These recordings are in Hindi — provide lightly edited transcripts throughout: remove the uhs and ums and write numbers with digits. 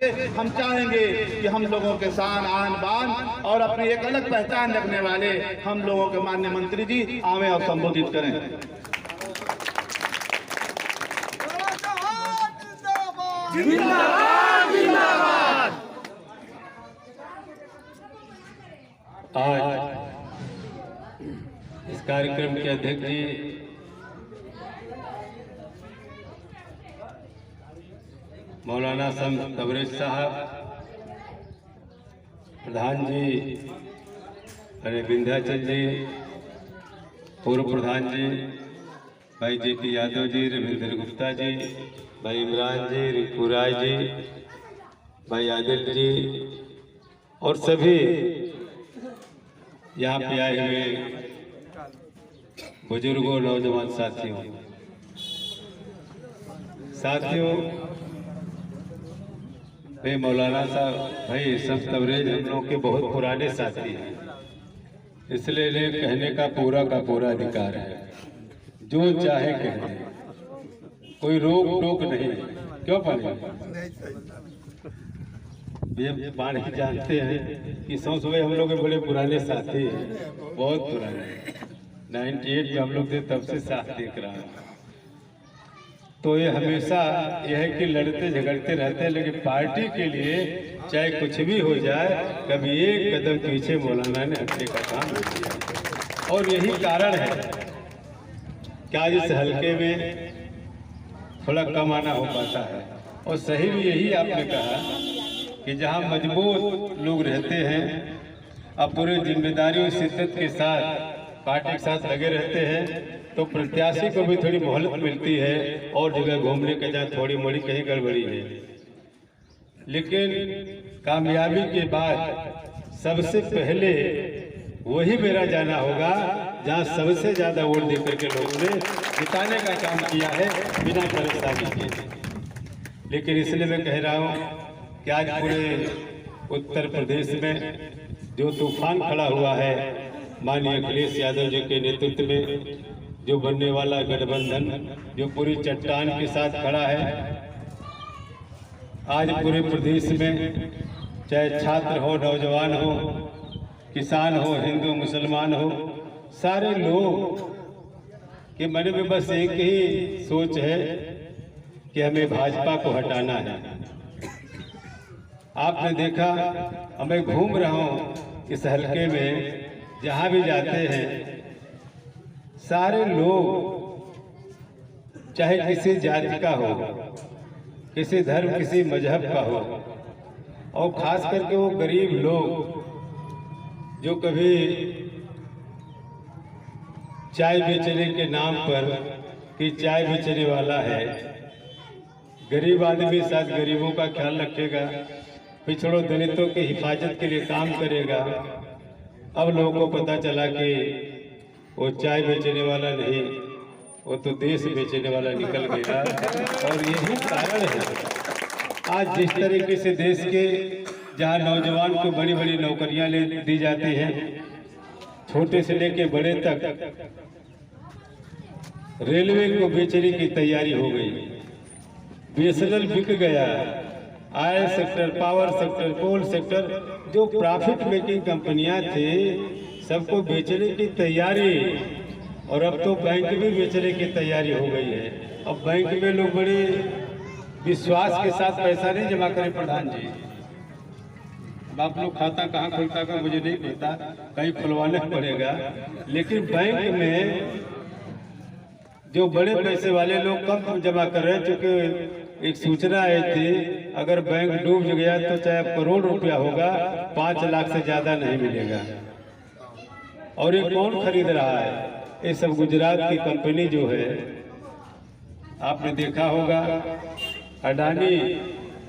हम चाहेंगे कि हम लोगों के शान आन बान और अपनी एक अलग पहचान रखने वाले हम लोगों के माननीय मंत्री जी आवे और संबोधित करें। जिंदाबाद जिंदाबाद। आज इस कार्यक्रम के अध्यक्ष जी मौलाना शम्स तबरेज साहब, प्रधान जी अरे विंध्याचल जी, पूर्व प्रधान जी भाई JP यादव जी, रविंद्र गुप्ता जी, भाई इमरान जी, रिपू राय जी, भाई आदिल जी और सभी यहाँ पे आए हुए बुजुर्गों, नौजवान साथियों, भाई मौलाना साहब, भाई शम्स तबरेज हम लोग के बहुत पुराने साथी हैं, इसलिए इन्हें कहने का पूरा अधिकार है। जो चाहे कहें, कोई रोक टोक नहीं। क्यों पानी ये पानी जानते हैं कि सौ सुबह हम लोग के बड़े पुराने साथी हैं, बहुत पुराने। 98 में हम लोग थे, तब से साथ देख रहा है। तो ये हमेशा यह है कि लड़ते झगड़ते रहते हैं, लेकिन पार्टी के लिए चाहे कुछ भी हो जाए, कभी एक कदम पीछे मौलाना ने हटने का काम नहीं किया। और यही कारण है कि आज इस हल्के में थोड़ा कम आना हो पाता है। और सही भी यही आपने कहा कि जहां मजबूत लोग रहते हैं, अब पूरे जिम्मेदारी और शिद्दत के साथ पार्टी के साथ लगे रहते हैं, तो प्रत्याशी को भी थोड़ी मोहलत मिलती है और जगह घूमने के जहाँ थोड़ी मोड़ी कहीं गड़बड़ी है। लेकिन कामयाबी के बाद सबसे पहले वही मेरा जाना होगा जहाँ सबसे ज्यादा वोट देकर के लोगों ने जिताने का काम किया है बिना परेशानी के। लेकिन इसलिए मैं कह रहा हूँ कि आज पूरे उत्तर प्रदेश में जो तूफान खड़ा हुआ है माननीय अखिलेश यादव जी के नेतृत्व में, जो बनने वाला गठबंधन जो पूरी चट्टान के साथ खड़ा है, आज पूरे प्रदेश में चाहे छात्र हो, नौजवान हो, किसान हो, हिंदू मुसलमान हो, सारे लोग के मन में बस एक ही सोच है कि हमें भाजपा को हटाना है। आपने देखा, मैं घूम रहा हूँ इस हल्के में, जहाँ भी जाते हैं सारे लोग चाहे किसी जाति का हो, किसी धर्म, किसी मजहब का हो, और खास करके वो गरीब लोग जो कभी चाय बेचने के नाम पर कि चाय बेचने वाला है, गरीब आदमी साथ गरीबों का ख्याल रखेगा, पिछड़ों दलितों की हिफाजत के लिए काम करेगा। अब लोगों को पता चला कि वो चाय बेचने वाला नहीं, वो तो देश बेचने वाला निकल गया। और यही कारण है आज जिस तरीके से देश के जहाँ नौजवान को बड़ी बड़ी नौकरियां दी जाती हैं, छोटे से लेके बड़े तक, रेलवे को बेचने की तैयारी हो गई, BSNL बिक गया, oil sector, power sector, coal sector, जो प्रॉफिट मेकिंग कंपनियां थी सबको बेचने की तैयारी। और अब तो बैंक भी बेचने की तैयारी हो गई है। अब बैंक में लोग बड़े विश्वास के साथ पैसा नहीं जमा करें। प्रधान जी, आप लोग खाता कहाँ खुलता का मुझे नहीं पता, कहीं खुलवाना पड़ेगा। लेकिन बैंक में जो बड़े पैसे वाले लोग कम जमा कर रहे हैं, क्योंकि एक सूचना आई थी अगर बैंक डूब गया तो चाहे करोड़ रुपया होगा, 5 लाख से ज्यादा नहीं मिलेगा। और ये कौन खरीद रहा है? ये सब गुजरात की कंपनी जो है, आपने देखा होगा अडानी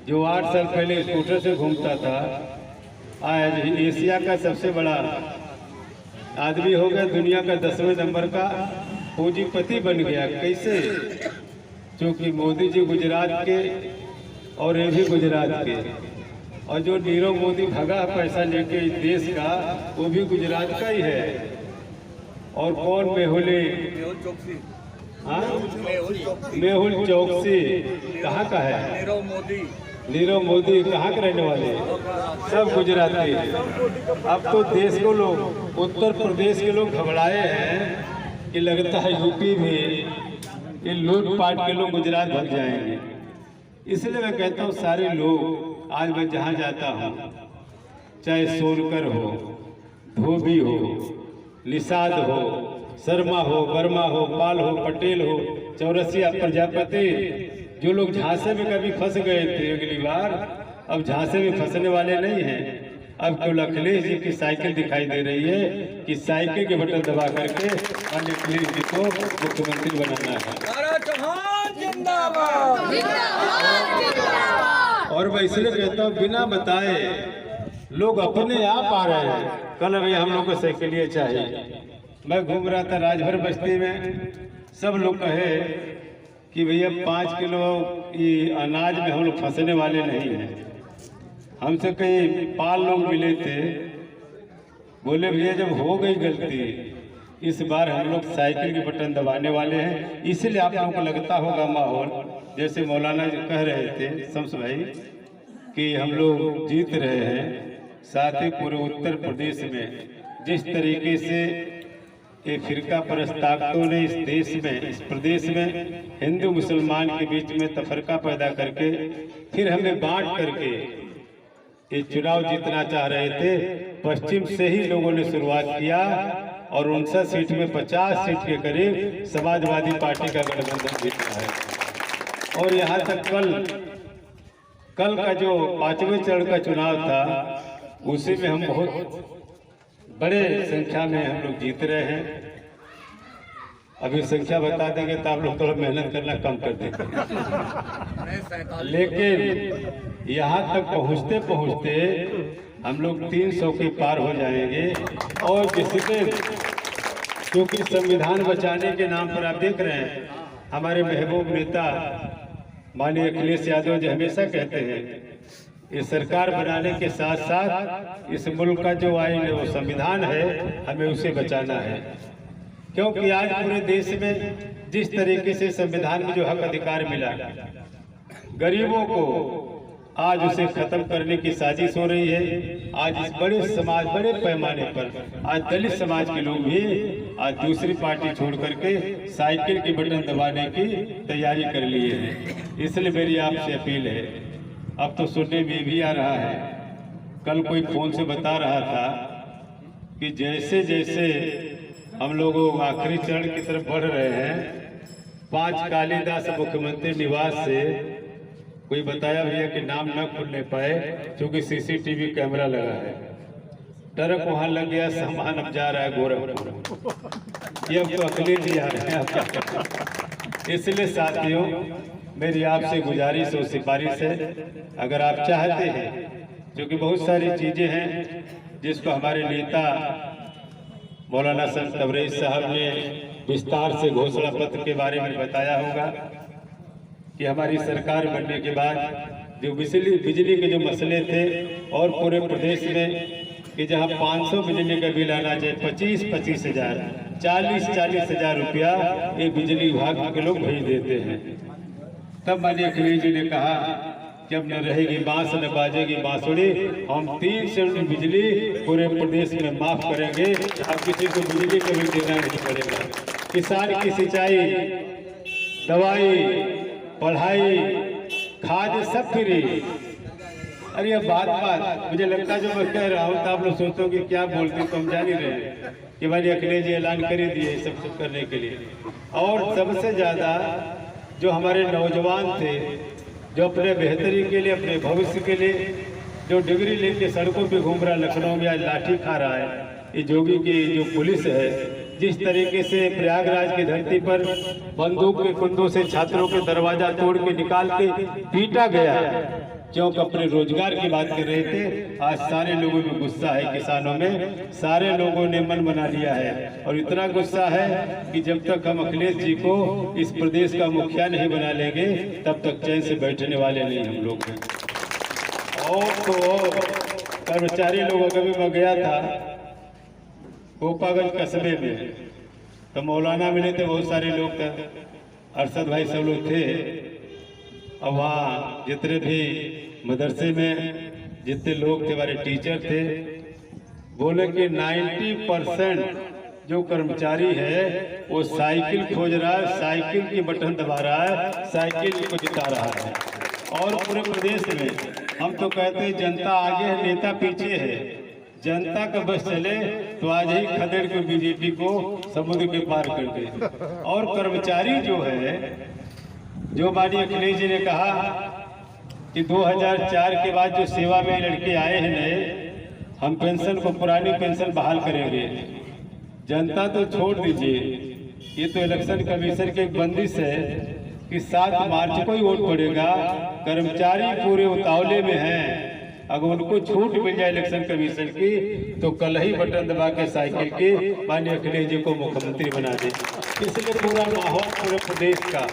जो 8 साल पहले स्कूटर से घूमता था, आज एशिया का सबसे बड़ा आदमी हो गया, दुनिया का 10वें नंबर का पूंजीपति बन गया। कैसे? क्योंकि मोदी जी गुजरात के और ये भी गुजरात के, और जो नीरव मोदी भगा पैसा लेके इस देश का, वो भी गुजरात का ही है। और कौन? मेहुल चौकसी। हाँ, मेहुल चौकसी कहाँ का है? नीरव मोदी कहाँ के रहने वाले हैं? सब गुजराती हैं। अब तो देश को लोग, उत्तर प्रदेश के लोग घबराए हैं कि लगता है यूपी भी ये लूटपाट के लोग गुजरात भाग जाएंगे। इसलिए मैं कहता हूँ सारे लोग, आज मैं जहाँ जाता हूँ, चाहे सोनकर हो, धोबी हो, निषाद हो, शर्मा हो, वर्मा हो, पाल हो, पटेल हो, चौरसिया, प्रजापति, जो लोग झांसे में कभी फंस गए थे अगली बार, अब झांसे में फंसने वाले नहीं हैं। अब केवल अखिलेश जी की साइकिल दिखाई दे रही है कि साइकिल के बटन दबा करके अन्य अखिलेश जी को मुख्यमंत्री बनाना है। और मैं इसलिए कहता हूँ बिना बताए लोग अपने आप आ रहे हैं। कल भैया हम लोग को साइकिलिए चाहिए। मैं घूम रहा था राजभर बस्ती में, सब लोग कहे कि भैया 5 किलो ये अनाज में हम लोग फंसने वाले नहीं हैं। हमसे कई पाल लोग मिले थे, बोले भैया जब हो गई गलती, इस बार हम लोग साइकिल के बटन दबाने वाले हैं। इसलिए आप लोगों को लगता होगा माहौल, जैसे मौलाना जी कह रहे थे शम्स भाई कि हम लोग जीत रहे हैं। साथ ही पूरे उत्तर प्रदेश में जिस तरीके से ये फिरका परस्त ताकतों ने इस देश में, इस प्रदेश में हिंदू मुसलमान के बीच में तफरका पैदा करके फिर हमें बांट करके ये चुनाव जीतना चाह रहे थे। पश्चिम से ही लोगों ने शुरुआत किया और 59 सीट में 50 सीट के करीब समाजवादी पार्टी का गठबंधन जीता है। और यहाँ तक कल का जो 5वें चरण का चुनाव था, उसी में हम बहुत बड़े संख्या में हम लोग जीत रहे हैं। अभी संख्या बता देंगे तो आप लोग थोड़ा मेहनत करना कम कर देंगे। लेकिन यहाँ तक पहुँचते पहुँचते हम लोग 300 के पार हो जाएंगे। और जिसके, क्योंकि संविधान बचाने के नाम पर आप देख रहे हैं हमारे महबूब नेता माननीय अखिलेश यादव जी हमेशा कहते हैं ये सरकार बनाने के साथ साथ इस मुल्क का जो आईन है, वो संविधान है, हमें उसे बचाना है। क्योंकि आज पूरे देश में जिस तरीके से संविधान में जो हक अधिकार मिला, गरीबों को आज उसे खत्म करने की साजिश हो रही है। आज इस बड़े समाज, बड़े पैमाने पर आज दलित समाज के लोग भी आज दूसरी पार्टी छोड़ करके साइकिल के बटन दबाने की तैयारी कर लिए हैं। इसलिए मेरी आपसे अपील है, अब तो सुनने में भी आ रहा है, कल कोई फोन से बता रहा था कि जैसे जैसे हम लोग आखिरी चरण की तरफ बढ़ रहे हैं, 5 कालीदास मुख्यमंत्री निवास से कोई बताया भैया कि नाम न खुलने पाए क्योंकि सीसीटीवी कैमरा लगा है। ट्रक वहां लग गया, सामान अब जा रहा है गोरखपुर। ये अब तो अखिलेश जी आ रहे हैं। इसलिए साथियों मेरी आपसे गुजारिश और सिफारिश है, अगर आप चाहते हैं, क्योंकि बहुत सारी चीजें हैं जिसको हमारे नेता मौलाना संत तबरेज साहब ने विस्तार से घोषणा पत्र के बारे में बताया होगा कि हमारी सरकार बनने के बाद जो बिजली के जो मसले थे और पूरे प्रदेश में कि जहां 500 बिजली का बिल आना चाहिए 25-25 हज़ार, 40-40 हज़ार रुपया ये बिजली विभाग के लोग भेज देते हैं। तब माननीय अखिलेश जी ने कहा जब न रहेगी बांस न बाजेगी बांसुरी, हम 3 यूनिट बिजली पूरे प्रदेश में माफ करेंगे। अब किसी को बिजली का बिल देना नहीं पड़ेगा। किसान की सिंचाई, दवाई, पढ़ाई, खाद सब फ्री। अरे अब बात मुझे लगता है जो मैं कह रहा हूँ तो आप लोग सोचते हो कि क्या बोलते तो हम जान ही रहे हैं कि भाई अखिलेश जी ऐलान कर ही दिए सब कुछ करने के लिए। और सबसे ज़्यादा जो हमारे नौजवान थे जो अपने बेहतरी के लिए, अपने भविष्य के लिए जो डिग्री लेके सड़कों पे घूम रहा है, लखनऊ में आज लाठी खा रहा है, ये जोगी की जो पुलिस है, जिस तरीके से प्रयागराज की धरती पर बंदूक के कुंदों से छात्रों के दरवाजा तोड़ के निकाल के पीटा गया, क्योंकि अपने रोजगार की बात कर रहे थे। आज सारे लोगों में गुस्सा है, किसानों में सारे लोगों ने मन बना लिया है और इतना गुस्सा है कि जब तक हम अखिलेश जी को इस प्रदेश का मुखिया नहीं बना लेंगे तब तक चैन से बैठने वाले नहीं हम लोग हैं। और तो कर्मचारी लोगों का भी मैं गया था गोपागंज कस्बे में, तो मौलाना मिले थे, बहुत सारे लोग थे, अरशद भाई सब लोग थे। और वहाँ जितने भी मदरसे में जितने लोग थे, हमारे टीचर थे, बोले कि 90% जो कर्मचारी है वो साइकिल खोज रहा है, साइकिल की बटन दबा रहा है, साइकिल को जिता रहा है। और पूरे प्रदेश में हम तो कहते हैं जनता आगे है, नेता पीछे है। जनता का बस चले तो आज ही खदेड़ के बीजेपी को समुद्र के पार कर दे। और कर्मचारी जो है, जो माननीय अखिलेश जी ने कहा कि 2004 के बाद जो सेवा में लड़के आए हैं नए, हम पेंशन को, पुरानी पेंशन बहाल करेंगे। जनता तो छोड़ दीजिए, ये तो इलेक्शन कमीशन की एक बंदिश है कि 7 मार्च को ही वोट पड़ेगा। कर्मचारी पूरे उतावले में हैं, अगर उनको छूट मिल जाए इलेक्शन कमीशन की तो कल ही बटन दबा के साइकिल के माननीय अखिलेश जी को मुख्यमंत्री बना दे। इसलिए पूरा माहौल पूरे प्रदेश का,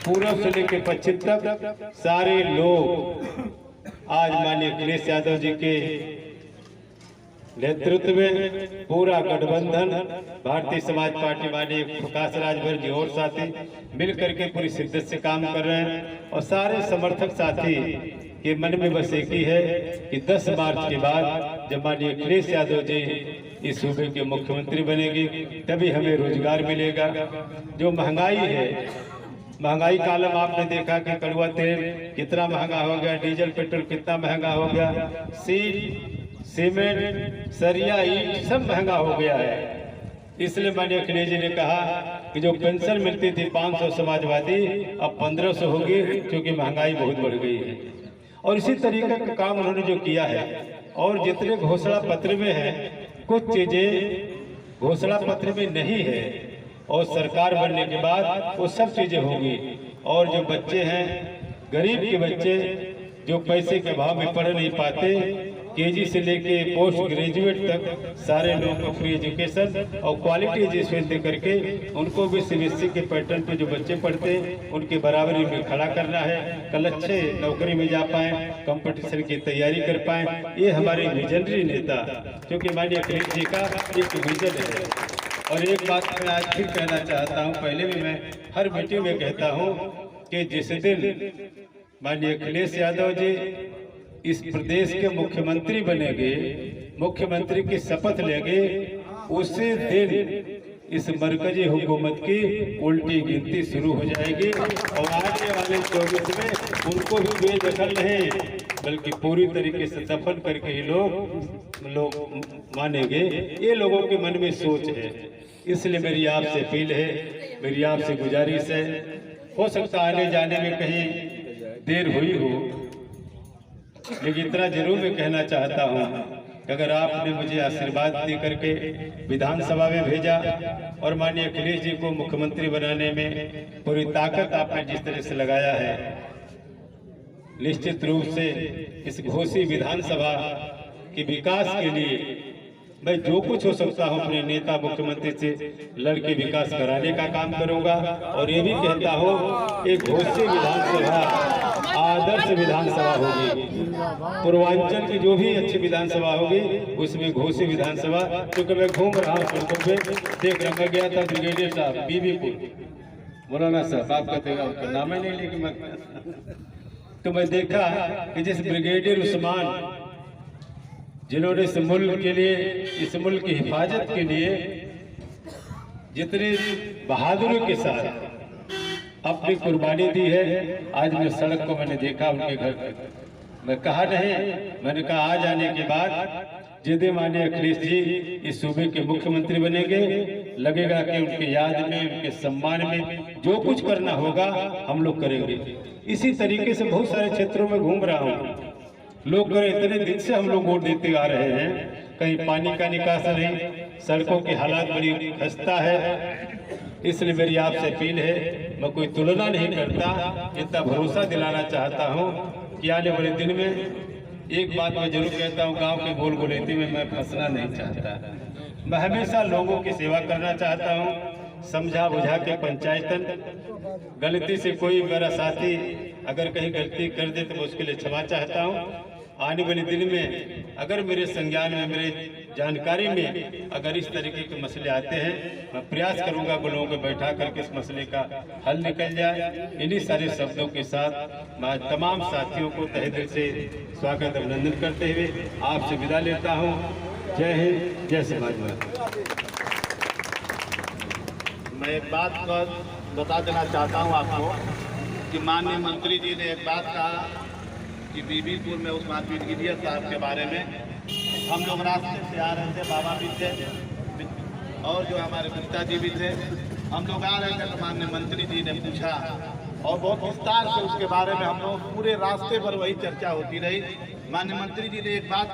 पूर्व से लेकर पश्चिम तक सारे लोग आज माननीय अखिलेश यादव जी के नेतृत्व में पूरा गठबंधन, भारतीय समाज पार्टी माननीय प्रकाश राज भर जी और साथी मिल करके पूरी शिद्दत से काम कर रहे हैं। और सारे समर्थक साथी के मन में बस एक ही है कि 10 मार्च के बाद जब माननीय अखिलेश यादव जी इस सूबे के मुख्यमंत्री बनेगी तभी हमें रोजगार मिलेगा। जो महंगाई है, महंगाई कालम आपने देखा कि कड़वा तेल कितना महंगा हो गया, डीजल पेट्रोल कितना महंगा हो गया, सीमेंट, सरिया, ईंट सब महंगा हो गया है। इसलिए माननीय अखिलेश जी ने कहा कि जो पेंशन मिलती थी 500 समाजवादी अब 1500 होगी, क्योंकि महंगाई बहुत बढ़ गई है। और इसी तरीके का काम उन्होंने जो किया है, और जितने घोषणा पत्र में है, कुछ चीजें घोषणा पत्र में नहीं है और सरकार बनने के बाद वो सब चीजें होंगी। और जो बच्चे हैं, गरीब के बच्चे जो पैसे के अभाव में पढ़ नहीं पाते, केजी से लेके पोस्ट ग्रेजुएट तक सारे लोगों को फ्री एजुकेशन और क्वालिटी एजुकेशन दे करके उनको भी सीबीएसई के पैटर्न पे जो बच्चे पढ़ते हैं उनके बराबरी में खड़ा करना है। कल अच्छे नौकरी में जा पाए, कंपटीशन की तैयारी कर पाए। ये हमारे विजनरी नेता, क्योंकि माननीय अखिलेश जी का एक विजन है। और एक बात मैं आज फिर कहना चाहता हूँ, पहले भी मैं हर मीटिंग में कहता हूँ कि जिस दिन माननीय अखिलेश यादव जी इस प्रदेश के मुख्यमंत्री बनेंगे, मुख्यमंत्री की शपथ लेंगे, उसी दिन इस मरकजी हुकूमत की उल्टी गिनती शुरू हो जाएगी। और आने वाले 24 में उनको भी बेदखल नहीं बल्कि पूरी तरीके से दफन करके ही लोग मानेंगे। ये लोगों के मन में सोच है। इसलिए मेरी आपसे अपील है, मेरी आपसे गुजारिश है, हो सकता आने जाने में कहीं देर हुई हो, लेकिन इतना जरूर मैं कहना चाहता हूँ कि अगर आपने मुझे आशीर्वाद दे करके विधानसभा में भेजा और माननीय अखिलेश जी को मुख्यमंत्री बनाने में पूरी ताकत आपने जिस तरह से लगाया है, निश्चित रूप से इस घोसी विधानसभा के विकास के लिए मैं जो कुछ हो सकता हूं अपने नेता मुख्यमंत्री से लड़के विकास कराने का काम करूंगा। और ये भी कहता हूं एक घोसी विधानसभा आदर्श विधानसभा होगी। पूर्वांचल की जो भी अच्छी विधानसभा होगी उसमें घोसी विधानसभा, क्योंकि मैं घूम रहा हूँ सड़कों पे, देख रहा, मैं गया था ब्रिगेडियर साहब बीबीपुर, मौलाना साहब आप कहते हैं उनका नाम ही नहीं लेकिन मैं तो मैं देखा कि जिस ब्रिगेडियर उस्मान जिन्होंने इस मुल्क के लिए, इस मुल्क की हिफाजत के लिए जितने बहादुरी के साथ अपनी कुर्बानी दी है, आज मैं सड़क को मैंने देखा उनके घर पर। मैं कहा नहीं, मैंने कहा आ जाने के बाद जिदे माननीय अखिलेश जी इस सूबे के मुख्यमंत्री बनेंगे, लगेगा कि उनके याद में, उनके सम्मान में जो कुछ करना होगा हम लोग करेंगे। इसी तरीके से बहुत सारे क्षेत्रों में घूम रहा हूँ, लोग इतने दिन से हम लोग वोट देते आ रहे हैं, कहीं पानी का निकास नहीं, सड़कों की हालात बड़ी खस्ता है। इसलिए मेरी आपसे अपील है, मैं कोई तुलना नहीं करता, इतना भरोसा दिलाना चाहता हूं कि आने वाले दिन में एक बात मैं जरूर कहता हूं, गांव के बोल बोलेती में मैं फंसना नहीं चाहता। मैं हमेशा लोगों की सेवा करना चाहता हूं, समझा बुझा के पंचायतन। गलती से कोई मेरा साथी अगर कहीं गलती कर दे तो मैं उसके लिए क्षमा चाहता हूं। आने वाले दिन में अगर मेरे संज्ञान में, मेरे जानकारी में अगर इस तरीके के मसले आते हैं, मैं प्रयास करूंगा कि लोगों को बैठा करके इस मसले का हल निकल जाए। इन्हीं सारे शब्दों के साथ मैं तमाम साथियों को तहे दिल से स्वागत अभिनंदन करते हुए आपसे विदा लेता हूँ। जय हिंद, जय समाजवादी। मैं एक बात बता देना चाहता हूँ आपको कि माननीय मंत्री जी ने एक बात कहा कि बीबीपुर में उस मारपीट गिरियत साहब के बारे में हम लोग रास्ते से आ रहे थे, बाबा भी थे और जो हमारे पिताजी भी थे, हम लोग आ रहे थे तो माननीय मंत्री जी ने पूछा और बहुत विस्तार से उसके बारे में हम लोग पूरे रास्ते पर वही चर्चा होती रही। माननीय मंत्री जी ने एक बात